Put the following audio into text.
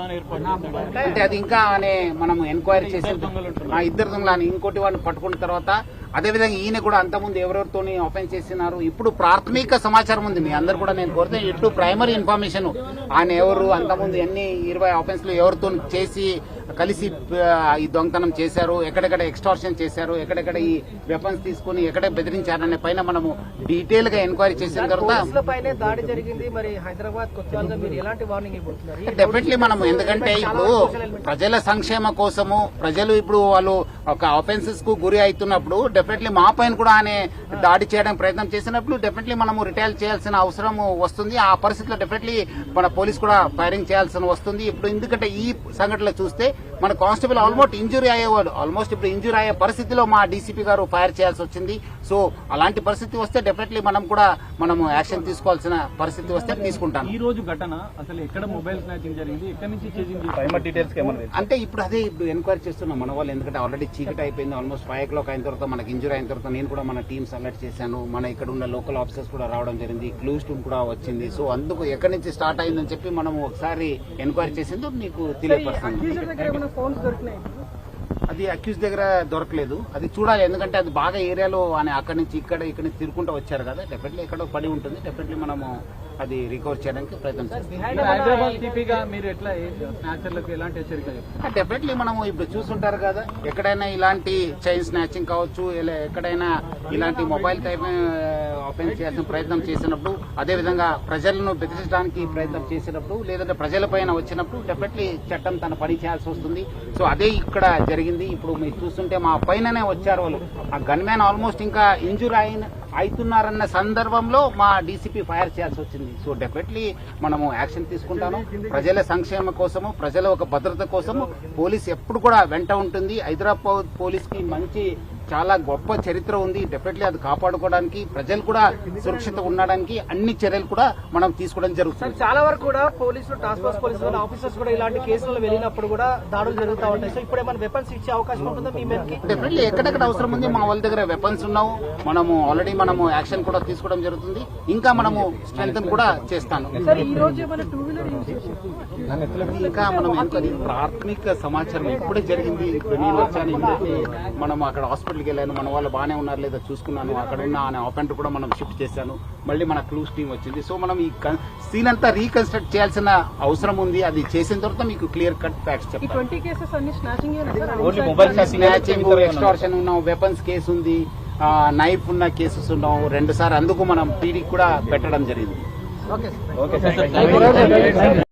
అంటే అది ఇంకా మనం ఎంక్వైరీ చేసి ఇద్దరు దొంగలని ఇంకోటి వాడిని పట్టుకున్న తర్వాత అదేవిధంగా ఈయన కూడా అంతకుముందు ఎవరెవరితో అఫెన్స్ చేసినారు ఇప్పుడు ప్రాథమిక సమాచారం ఉంది. మీ అందరు కూడా నేను కోరితే ఇటు ప్రైమరీ ఇన్ఫర్మేషన్ ఆయన ఎవరు అంతకుముందు ఎన్ని 20 అఫెన్స్లు ఎవరితో చేసి కలిసి ఈ దొంగతనం చేశారు, ఎక్కడెక్కడ ఎక్స్టార్షన్ చేశారు, ఎక్కడెక్కడ ఈ వెపన్స్ తీసుకుని ఎక్కడ బెదిరించారనే పైన మనము డీటెయిల్ గా ఎంక్వైరీ చేసిన తర్వాత డెఫినెట్లీ మనం ఎందుకంటే ఇప్పుడు ప్రజల సంక్షేమ కోసము ప్రజలు ఇప్పుడు వాళ్ళు ఒక అఫెన్సెస్ కు గురి అవుతున్నప్పుడు డెఫినెట్లీ మా పైన కూడా ఆయన దాడి చేయడానికి ప్రయత్నం చేసినప్పుడు డెఫినెట్లీ మనము రిటైల్ చేయాల్సిన అవసరం వస్తుంది. ఆ పరిస్థితిలో డెఫినెట్లీ మన పోలీస్ కూడా ఫైరింగ్ చేయాల్సిన వస్తుంది. ఇప్పుడు ఎందుకంటే ఈ సంఘటనలో చూస్తే మన కానిస్టేబుల్ ఆల్మోస్ట్ ఇంజురీ అయ్యేవాడు, ఆల్మోస్ట్ ఇప్పుడు ఇంజురీ అయ్యే పరిస్థితిలో మా డీసీపీ గారు ఫైర్ చేయాల్సి వచ్చింది. సో అలాంటి పరిస్థితి వస్తే డెఫినెట్లీ మనము యాక్షన్ తీసుకోవాల్సిన పరిస్థితి వస్తే తీసుకుంటాం. ఈ రోజు ఘటన అసలు ఎక్కడ మొబైల్ స్నాచింగ్ జరిగింది, ఎక్కడి నుంచి చేసింది డీటెయిల్స్ అంటే ఇప్పుడు ఎంక్వైరీ చేస్తున్నాం మన వాళ్ళు. ఎందుకంటే ఆల్రెడీ చీకటి అయిపోయింది, ఆల్మోస్ట్ 5 o'clock అయిన తర్వాత మనకి ఇంజురీ అయిన తర్వాత నేను కూడా మన టీమ్స్ అలర్ట్ చేశాను. మన ఇక్కడ ఉన్న లోకల్ ఆఫీసర్స్ కూడా రావడం జరిగింది, క్లూస్ టీమ్ కూడా వచ్చింది. సో అందుకు ఎక్కడి నుంచి స్టార్ట్ అయిందని చెప్పి మనం ఒకసారి ఎంక్వైరీ చేసింది మీకు తెలియపరుస్తాను. అది అక్యూజ్ దగ్గర దొరకలేదు, అది చూడాలి. ఎందుకంటే అది బాగా ఏరియాలో అక్కడి నుంచి ఇక్కడ నుంచి తిరుగుకుంటూ వచ్చారు కదా, డెఫినెట్లీ ఎక్కడో పడి ఉంటుంది. డెఫినెట్లీ మనము అది రికవర్ చేయడానికి ప్రయత్నం చేస్తాం. డెఫినెట్లీ మనము ఇప్పుడు చూస్తుంటారు కదా, ఎక్కడైనా ఇలాంటి చైన్ స్నాచింగ్ కావచ్చు, ఎక్కడైనా ఇలాంటి మొబైల్ టైప్ ఆఫెన్స్ చేయాల్సిన ప్రయత్నం చేసినప్పుడు, అదేవిధంగా ప్రజలను బెదిరించడానికి ప్రయత్నం చేసినప్పుడు, లేదంటే ప్రజలపైన వచ్చినప్పుడు డెఫినెట్లీ చట్టం తన పని చేయాల్సి వస్తుంది. సో అదే ఇక్కడ జరిగింది. ఇప్పుడు మీరు చూస్తుంటే మా పైననే వచ్చారు వాళ్ళు, ఆ గన్ మ్యాన్ ఆల్మోస్ట్ ఇంకా ఇంజూర్ అవుతున్నారన్న సందర్భంలో మా డీసీపీ ఫైర్ చేయాల్సి వచ్చింది. సో డెఫినెట్లీ మనము యాక్షన్ తీసుకుంటాము. ప్రజల సంక్షేమ కోసము, ప్రజల ఒక భద్రత కోసము పోలీస్ ఎప్పుడు కూడా వెంట ఉంటుంది. హైదరాబాద్ పోలీస్ కి మంచి చాలా గొప్ప చరిత్ర ఉంది. డెఫినెట్లీ అది కాపాడుకోవడానికి, ప్రజలు కూడా సురక్షితంగా ఉండడానికి అన్ని చర్యలు కూడా మనం తీసుకోవడం జరుగుతుంది. చాలా వరకు కూడా పోలీసులు, టాస్క్ ఫోర్స్ పోలీసు ఆఫీసర్స్ కూడా ఇలాంటి కేసుల్లో వెళ్ళినప్పుడు కూడా దాడులు జరుగుతూ ఉంటాయి. సో ఇప్పుడు ఏమైనా వెపన్స్ ఇచ్చే అవకాశం ఉంటుందా మీ మీదకి? డెఫినెట్లీ ఎక్కడెక్కడ అవసరం ఉంది మా వాళ్ళ దగ్గర వెపన్స్ ఉన్నావు. ఆల్రెడీ మనము యాక్షన్ కూడా తీసుకోవడం జరుగుతుంది. ఇంకా మనము స్ట్రెంగ్త్ కూడా చేస్తాను. ఇంకా మనం ప్రాథమిక సమాచారం ఇప్పుడే జరిగింది. ఇప్పుడు నేను వచ్చాను, మనం అక్కడ హాస్పిటల్కి వెళ్ళాను, మన వాళ్ళు బాగానే ఉన్నారు లేదా చూసుకున్నాను. అక్కడ ఉన్న ఆఫెండర్ కూడా మనం షిఫ్ట్ చేశాను. మళ్ళీ మన క్లూస్ టీం వచ్చింది. సో మనం ఈ సీన్ అంతా రీకన్స్ట్రక్ట్ చేయాల్సిన అవసరం ఉంది. అది చేసిన తర్వాత మీకు క్లియర్ కట్ ఫ్యాక్ట్స్ చెప్తాను. స్నాచింగ్, ఎక్స్టార్షన్ ఉన్న వెపన్స్ కేసు ఉంది, నైఫ్ ఉన్న కేసెస్ ఉన్నాం 2 సార్లు. అందుకు మనం పీడీ కూడా పెట్టడం జరిగింది.